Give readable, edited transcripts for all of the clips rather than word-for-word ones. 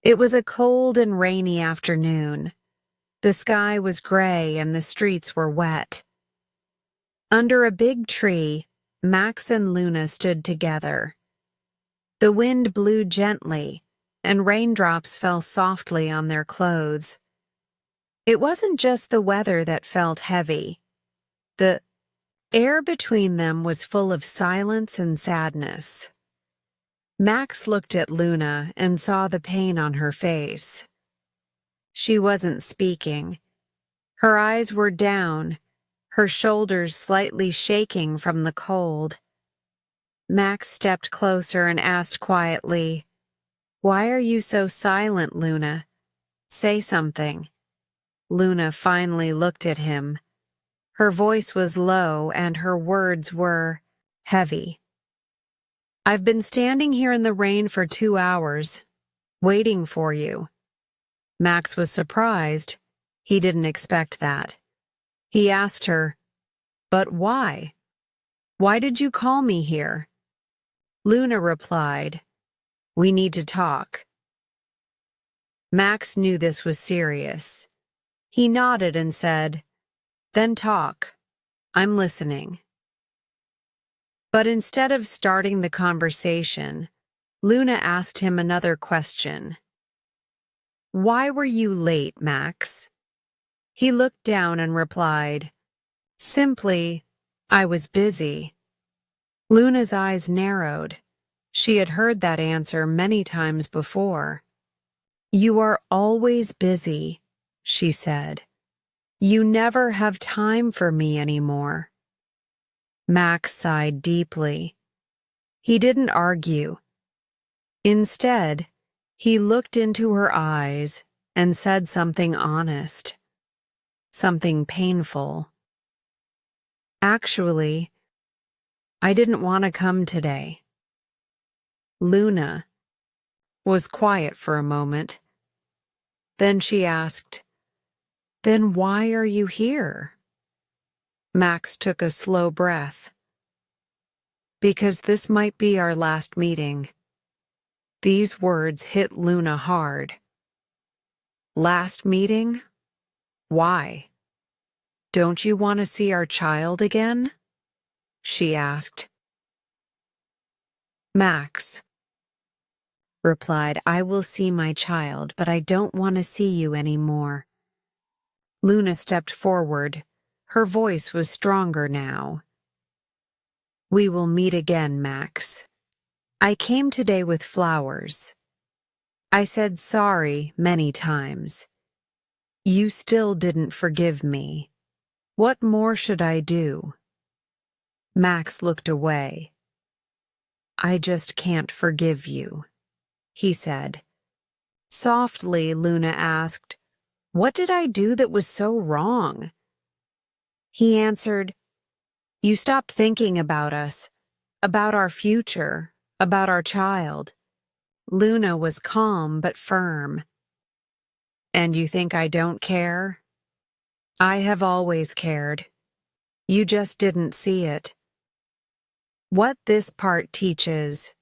It was a cold and rainy afternoon. The sky was gray and the streets were wet. Under a big tree, Max and Luna stood together. The wind blew gently, and raindrops fell softly on their clothes. It wasn't just the weather that felt heavy. The air between them was full of silence and sadness. Max looked at Luna and saw the pain on her face. She wasn't speaking. Her eyes were down, her shoulders slightly shaking from the cold. Max stepped closer and asked quietly, "Why are you so silent, Luna? Say something." Luna finally looked at him. Her voice was low and her words were heavy. "I've been standing here in the rain for 2 hours, waiting for you." Max was surprised. He didn't expect that. He asked her, "But why? Why did you call me here?" Luna replied, "We need to talk." Max knew this was serious. He nodded and said, "Then talk. I'm listening." But instead of starting the conversation, Luna asked him another question. "Why were you late, Max?" He looked down and replied, "Simply, I was busy." Luna's eyes narrowed. She had heard that answer many times before. "You are always busy," she said. "You never have time for me anymore." Max sighed deeply. He didn't argue. Instead, he looked into her eyes and said something honest, something painful. "Actually, I didn't want to come today." Luna was quiet for a moment. Then she asked, "Then why are you here?" Max took a slow breath. "Because this might be our last meeting." These words hit Luna hard. "Last meeting? Why? Don't you want to see our child again?" she asked. Max replied, "I will see my child, but I don't want to see you anymore." Luna stepped forward. Her voice was stronger now. "We will meet again, Max. I came today with flowers. I said sorry many times. You still didn't forgive me. What more should I do?" Max looked away. "I just can't forgive you," he said. Softly, Luna asked, "What did I do that was so wrong?" He answered, "You stopped thinking about us, about our future, about our child." Luna was calm but firm. "And you think I don't care? I have always cared. You just didn't see it." What this part teaches.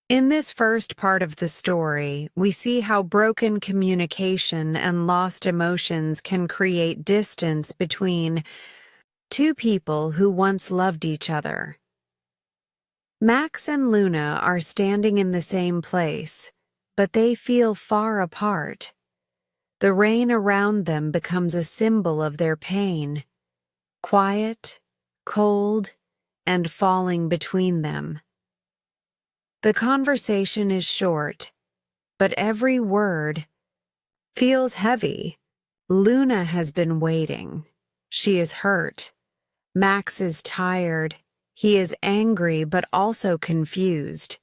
In this first part of the story, we see how broken communication and lost emotions can create distance between two people who once loved each other. Max and Luna are standing in the same place, but they feel far apart. The rain around them becomes a symbol of their pain, quiet, cold, and falling between them. The conversation is short, but every word feels heavy. Luna has been waiting. She is hurt. Max is tired. He is angry but also confused.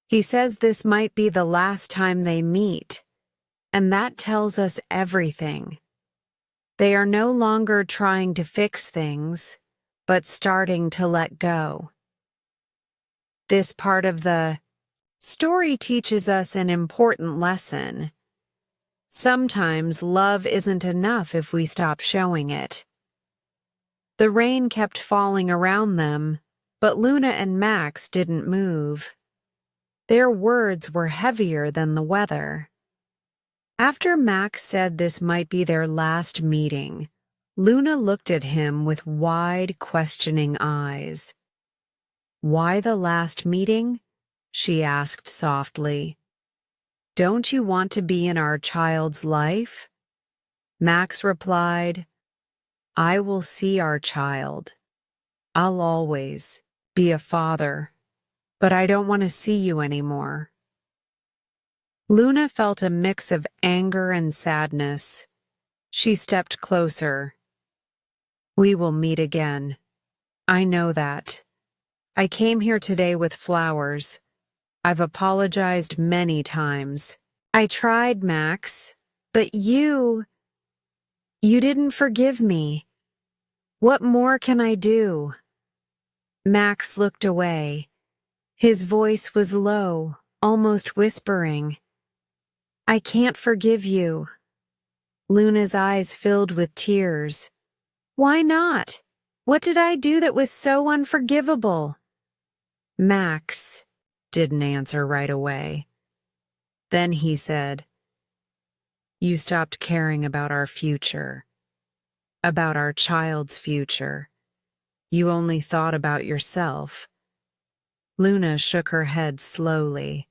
He says this might be the last time they meet, and that tells us everything. They are no longer trying to fix things, but starting to let go. This part of the story teaches us an important lesson. Sometimes love isn't enough if we stop showing it. The rain kept falling around them, but Luna and Max didn't move. Their words were heavier than the weather. After Max said this might be their last meeting, Luna looked at him with wide, questioning eyes. "Why the last meeting?" she asked softly. "Don't you want to be in our child's life?" Max replied, "I will see our child. I'll always be a father, but I don't want to see you anymore." Luna felt a mix of anger and sadness. She stepped closer. "We will meet again. I know that. I came here today with flowers. I've apologized many times. I tried, Max, but you didn't forgive me. What more can I do?" Max looked away. His voice was low, almost whispering. "I can't forgive you." Luna's eyes filled with tears. "Why not? What did I do that was so unforgivable?" Max didn't answer right away. Then he said, "You stopped caring about our future, about our child's future. You only thought about yourself." Luna shook her head slowly.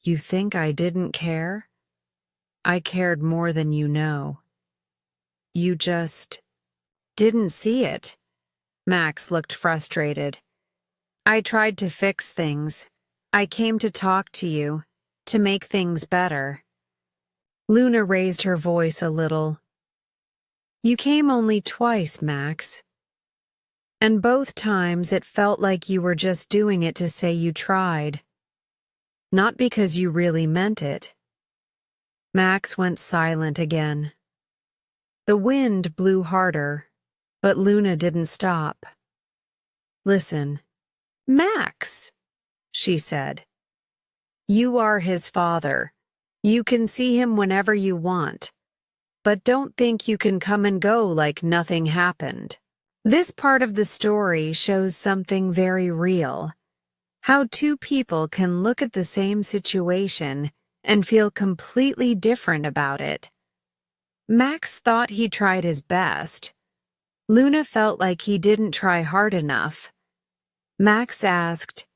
"You think I didn't care? I cared more than you know. You just didn't see it." Max looked frustrated. "I tried to fix things. I came to talk to you, to make things better." Luna raised her voice a little. "You came only twice, Max. And both times it felt like you were just doing it to say you tried. Not because you really meant it." Max went silent again. The wind blew harder, but Luna didn't stop. "Listen, Max," she said. "You are his father. You can see him whenever you want. But don't think you can come and go like nothing happened. This part of the story shows something very real. How two people can look at the same situation and feel completely different about it. Max thought he tried his best. Luna felt like he didn't try hard enough. Max asked,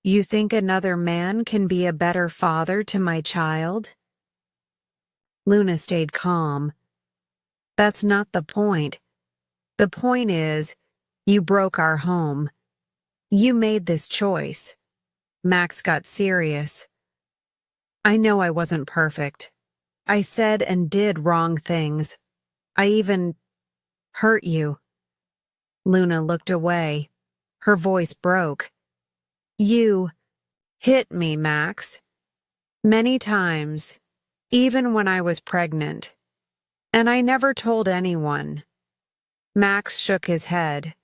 "You think another man can be a better father to my child?" Luna stayed calm. "That's not the point. The point is, you broke our home. You made this choice." Max got serious. "I know I wasn't perfect. I said and did wrong things. I even hurt you." Luna looked away. Her voice broke. "You hit me, Max. Many times, even when I was pregnant. And I never told anyone." Max shook his head.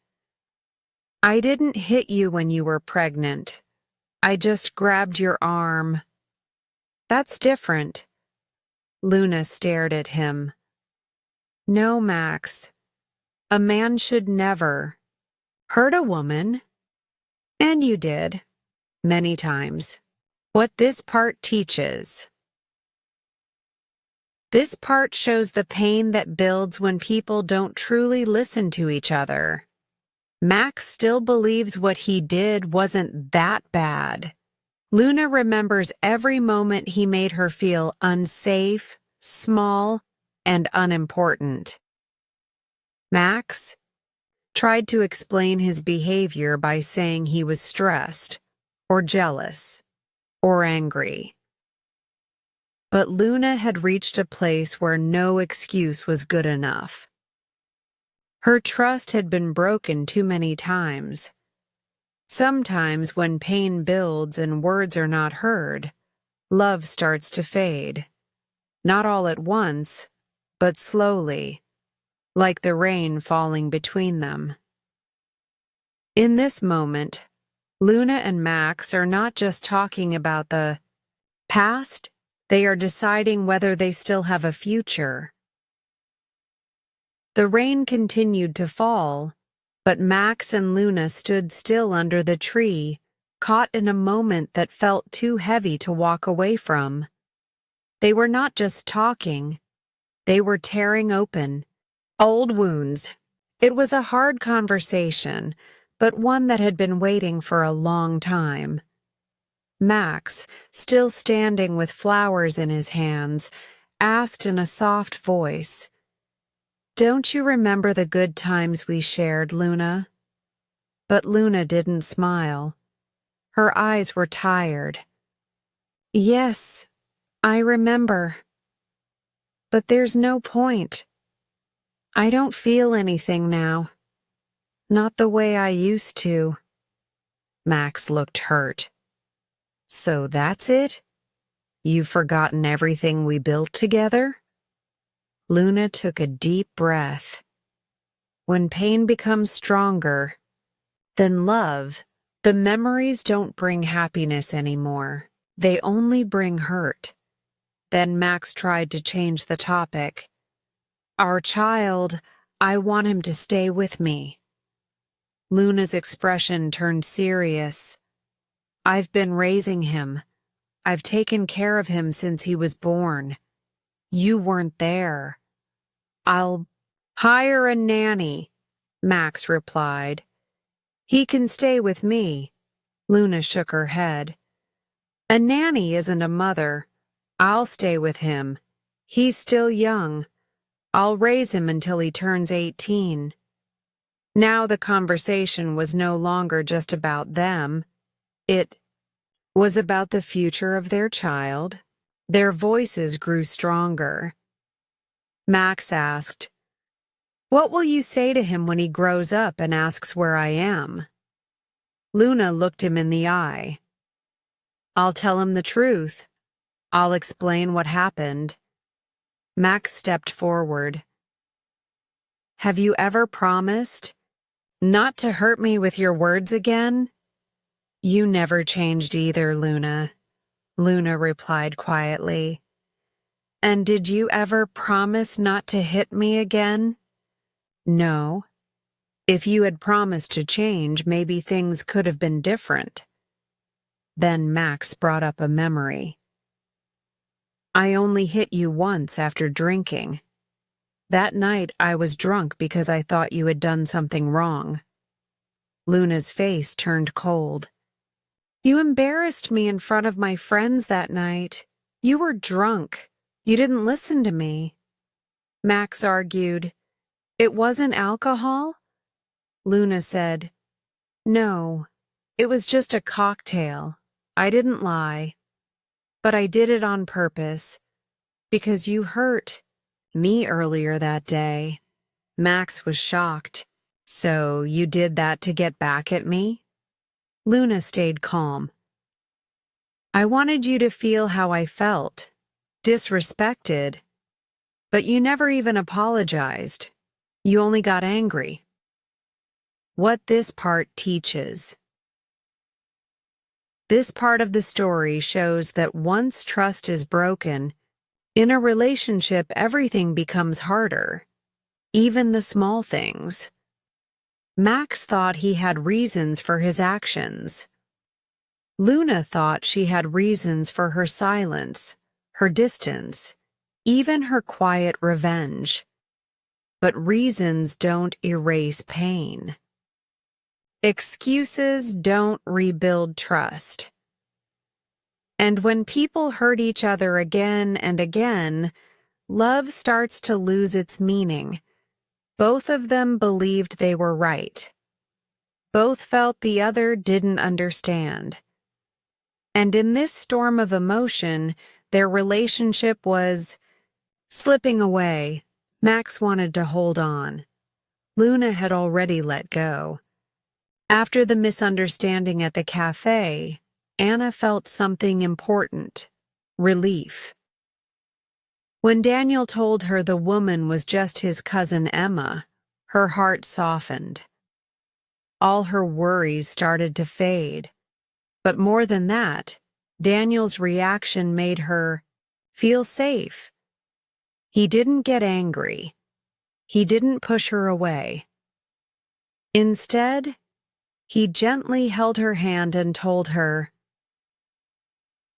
"I didn't hit you when you were pregnant. I just grabbed your arm." "That's different." Luna stared at him. "No, Max. A man should never hurt a woman. And you did. Many times. What this part teaches. This part shows the pain that builds when people don't truly listen to each other. Max still believes what he did wasn't that bad. Luna remembers every moment he made her feel unsafe, small, and unimportant. Max tried to explain his behavior by saying he was stressed, or jealous, or angry. But Luna had reached a place where no excuse was good enough. Her trust had been broken too many times. Sometimes when pain builds and words are not heard, love starts to fade. Not all at once, but slowly, like the rain falling between them. In this moment, Luna and Max are not just talking about the past, they are deciding whether they still have a future. The rain continued to fall, but Max and Luna stood still under the tree, caught in a moment that felt too heavy to walk away from. They were not just talking, they were tearing open old wounds. It was a hard conversation, but one that had been waiting for a long time. Max, still standing with flowers in his hands, asked in a soft voice, "Don't you remember the good times we shared, Luna?" But Luna didn't smile. Her eyes were tired. "Yes, I remember. But there's no point. I don't feel anything now. Not the way I used to." Max looked hurt. "So that's it? You've forgotten everything we built together?" Luna took a deep breath. When pain becomes stronger than love, the memories don't bring happiness anymore. They only bring hurt. Then Max tried to change the topic. "Our child, I want him to stay with me." Luna's expression turned serious. "I've been raising him. I've taken care of him since he was born. You weren't there. I'll hire a nanny," Max replied. "He can stay with me." Luna shook her head. "A nanny isn't a mother. I'll stay with him. He's still young. I'll raise him until he turns 18. Now the conversation was no longer just about them. It was about the future of their child. Their voices grew stronger. Max asked, "What will you say to him when he grows up and asks where I am?" Luna looked him in the eye. "I'll tell him the truth. I'll explain what happened." Max stepped forward. "Have you ever promised not to hurt me with your words again?" "You never changed either, Luna," Luna replied quietly. "And did you ever promise not to hit me again?" "No. If you had promised to change, maybe things could have been different." Then Max brought up a memory. "I only hit you once after drinking. That night I was drunk because I thought you had done something wrong." Luna's face turned cold. "You embarrassed me in front of my friends that night. You were drunk. You didn't listen to me." Max argued, "It wasn't alcohol?" Luna said, "No, it was just a cocktail. I didn't lie. But I did it on purpose, because you hurt me earlier that day." Max was shocked. "So you did that to get back at me?" Luna stayed calm. "I wanted you to feel how I felt, disrespected. But you never even apologized. You only got angry." What this part teaches. This part of the story shows that once trust is broken, in a relationship everything becomes harder, even the small things. Max thought he had reasons for his actions. Luna thought she had reasons for her silence, her distance, even her quiet revenge. But reasons don't erase pain. Excuses don't rebuild trust. And when people hurt each other again and again, love starts to lose its meaning. Both of them believed they were right. Both felt the other didn't understand. And in this storm of emotion, their relationship was slipping away. Max wanted to hold on. Luna had already let go. After the misunderstanding at the cafe, Anna felt something important: relief. When Daniel told her the woman was just his cousin Emma, her heart softened. All her worries started to fade. But more than that, Daniel's reaction made her feel safe. He didn't get angry. He didn't push her away. Instead, He gently held her hand and told her,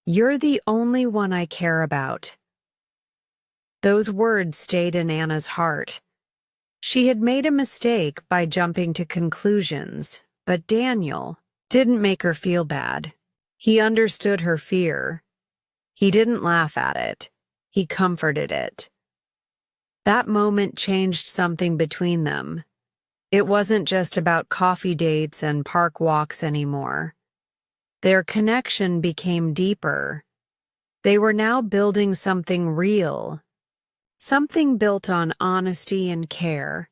"You're the only one I care about." Those words stayed in Anna's heart. She had made a mistake by jumping to conclusions, but Daniel didn't make her feel bad. He understood her fear. He didn't laugh at it. He comforted it. That moment changed something between them. It wasn't just about coffee dates and park walks anymore. Their connection became deeper. They were now building something real, something built on honesty and care.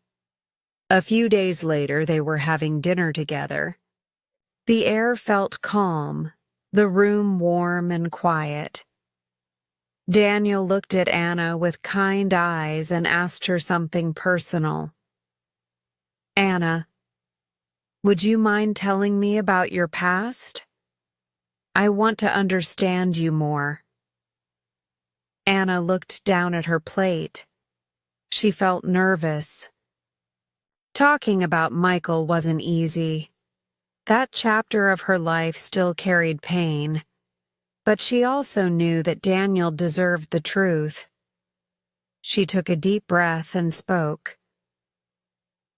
A few days later, they were having dinner together. The air felt calm, the room warm and quiet. Daniel looked at Anna with kind eyes and asked her something personal. "Anna, would you mind telling me about your past? I want to understand you more." Anna looked down at her plate. She felt nervous. Talking about Michael wasn't easy. That chapter of her life still carried pain. But she also knew that Daniel deserved the truth. She took a deep breath and spoke.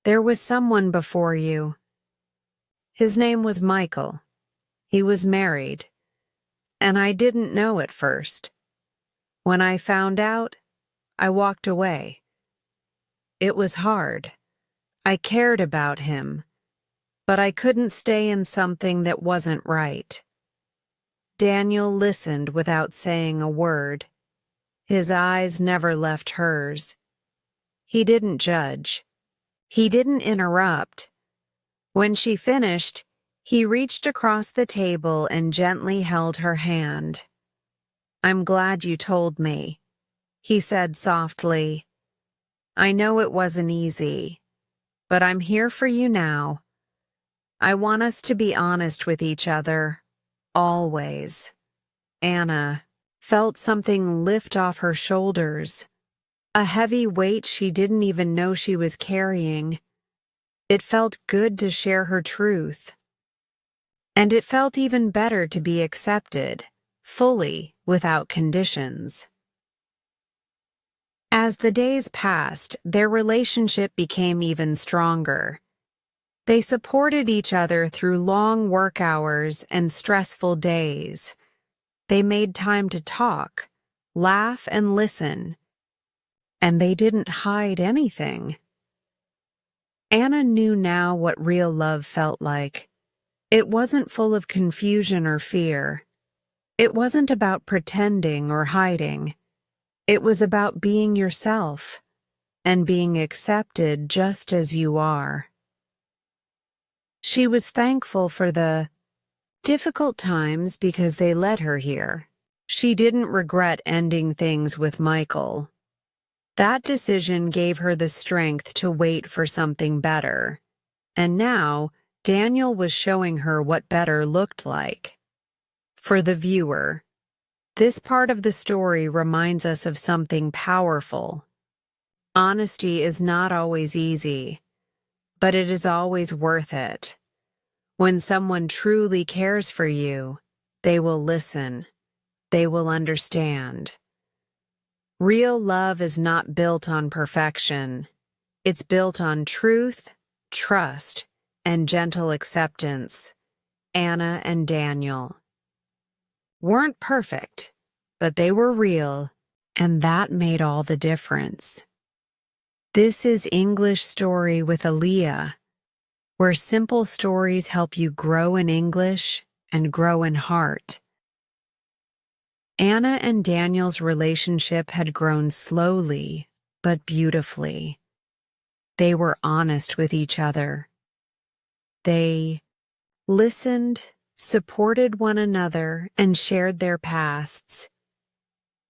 "There was someone before you. His name was Michael. He was married. And I didn't know at first. When I found out, I walked away. It was hard. I cared about him, but I couldn't stay in something that wasn't right." Daniel listened without saying a word. His eyes never left hers. He didn't judge. He didn't interrupt. When she finished, he reached across the table and gently held her hand. "I'm glad you told me," he said softly. "I know it wasn't easy, but I'm here for you now. I want us to be honest with each other. Always." Anna felt something lift off her shoulders, a heavy weight she didn't even know she was carrying. It felt good to share her truth. And it felt even better to be accepted, fully, without conditions. As the days passed, their relationship became even stronger. They supported each other through long work hours and stressful days. They made time to talk, laugh, and listen. And they didn't hide anything. Anna knew now what real love felt like. It wasn't full of confusion or fear. It wasn't about pretending or hiding. It was about being yourself and being accepted just as you are. She was thankful for the difficult times because they led her here. She didn't regret ending things with Michael. That decision gave her the strength to wait for something better. And now, Daniel was showing her what better looked like. For the viewer, this part of the story reminds us of something powerful. Honesty is not always easy, but it is always worth it. When someone truly cares for you, they will listen. They will understand. Real love is not built on perfection. It's built on truth, trust, and gentle acceptance. Anna and Daniel weren't perfect, but they were real, and that made all the difference. This is English Story with Aaliyah, where simple stories help you grow in English and grow in heart. Anna and Daniel's relationship had grown slowly, but beautifully. They were honest with each other. They listened, supported one another, and shared their pasts.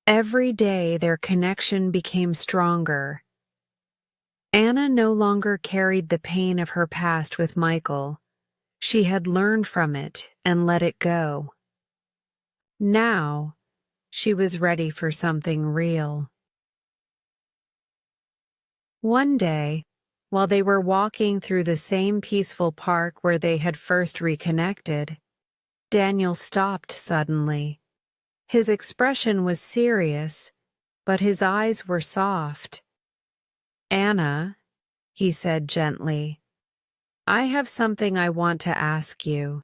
Every day their connection became stronger. Anna no longer carried the pain of her past with Michael. She had learned from it and let it go. Now, she was ready for something real. One day, While they were walking through the same peaceful park where they had first reconnected, Daniel stopped suddenly. His expression was serious, but his eyes were soft. "Anna," he said gently, "I have something I want to ask you."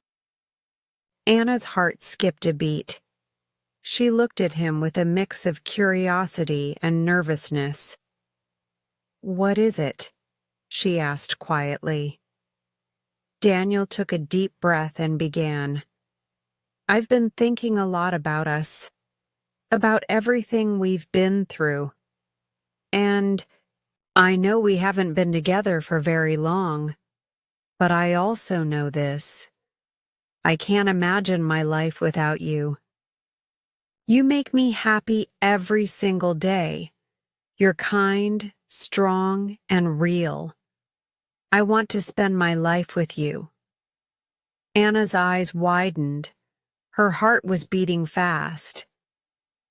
Anna's heart skipped a beat. She looked at him with a mix of curiosity and nervousness. "What is it?" she asked quietly. Daniel took a deep breath and began. "I've been thinking a lot about us, about everything we've been through. And I know we haven't been together for very long, but I also know this. I can't imagine my life without you. You make me happy every single day. You're kind, strong, and real. I want to spend my life with you." Anna's eyes widened. Her heart was beating fast.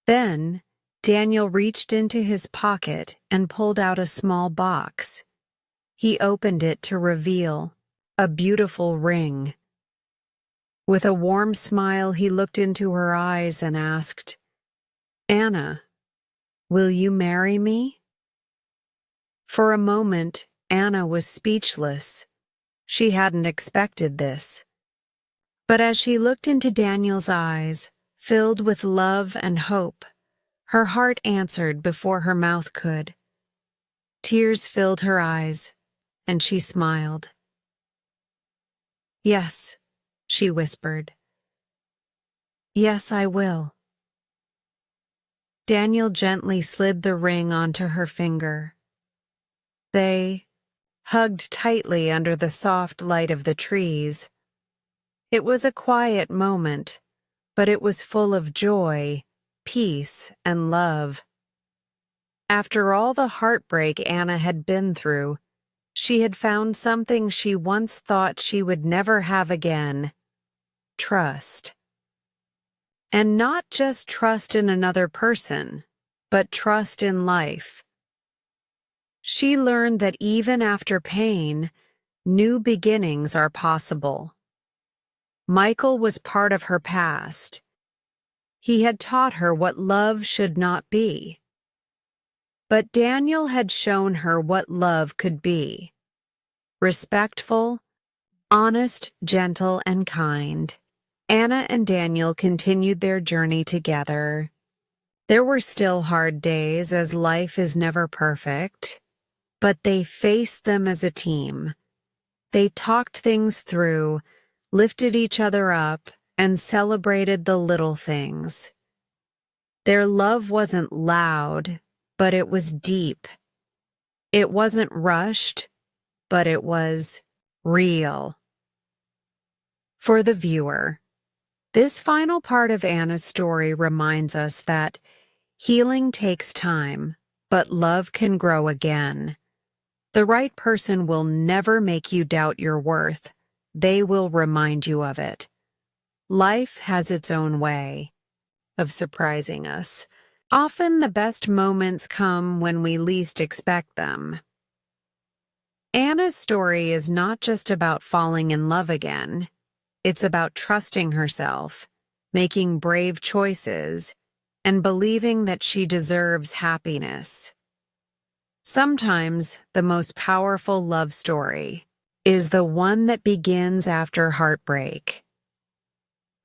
Then, Daniel reached into his pocket and pulled out a small box. He opened it to reveal a beautiful ring. With a warm smile, he looked into her eyes and asked, "Anna, will you marry me?" For a moment, Anna was speechless. She hadn't expected this. But as she looked into Daniel's eyes, filled with love and hope, her heart answered before her mouth could. Tears filled her eyes, and she smiled. "Yes," she whispered. "Yes, I will." Daniel gently slid the ring onto her finger. They hugged tightly under the soft light of the trees. It was a quiet moment, but it was full of joy, peace, and love. After all the heartbreak Anna had been through, she had found something she once thought she would never have again: trust. And not just trust in another person, but trust in life. She learned that even after pain, new beginnings are possible. Michael was part of her past. He had taught her what love should not be. But Daniel had shown her what love could be: respectful, honest, gentle, and kind. Anna and Daniel continued their journey together. There were still hard days, as life is never perfect, but they faced them as a team. They talked things through, lifted each other up, and celebrated the little things. Their love wasn't loud, but it was deep. It wasn't rushed, but it was real. For the viewer, this final part of Anna's story reminds us that healing takes time, but love can grow again. The right person will never make you doubt your worth. They will remind you of it. Life has its own way of surprising us. Often the best moments come when we least expect them. Anna's story is not just about falling in love again. It's about trusting herself, making brave choices, and believing that she deserves happiness. Sometimes the most powerful love story is the one that begins after heartbreak.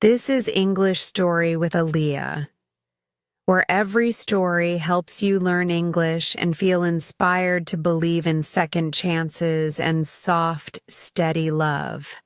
This is English Story with Aaliyah, where every story helps you learn English and feel inspired to believe in second chances and soft, steady love.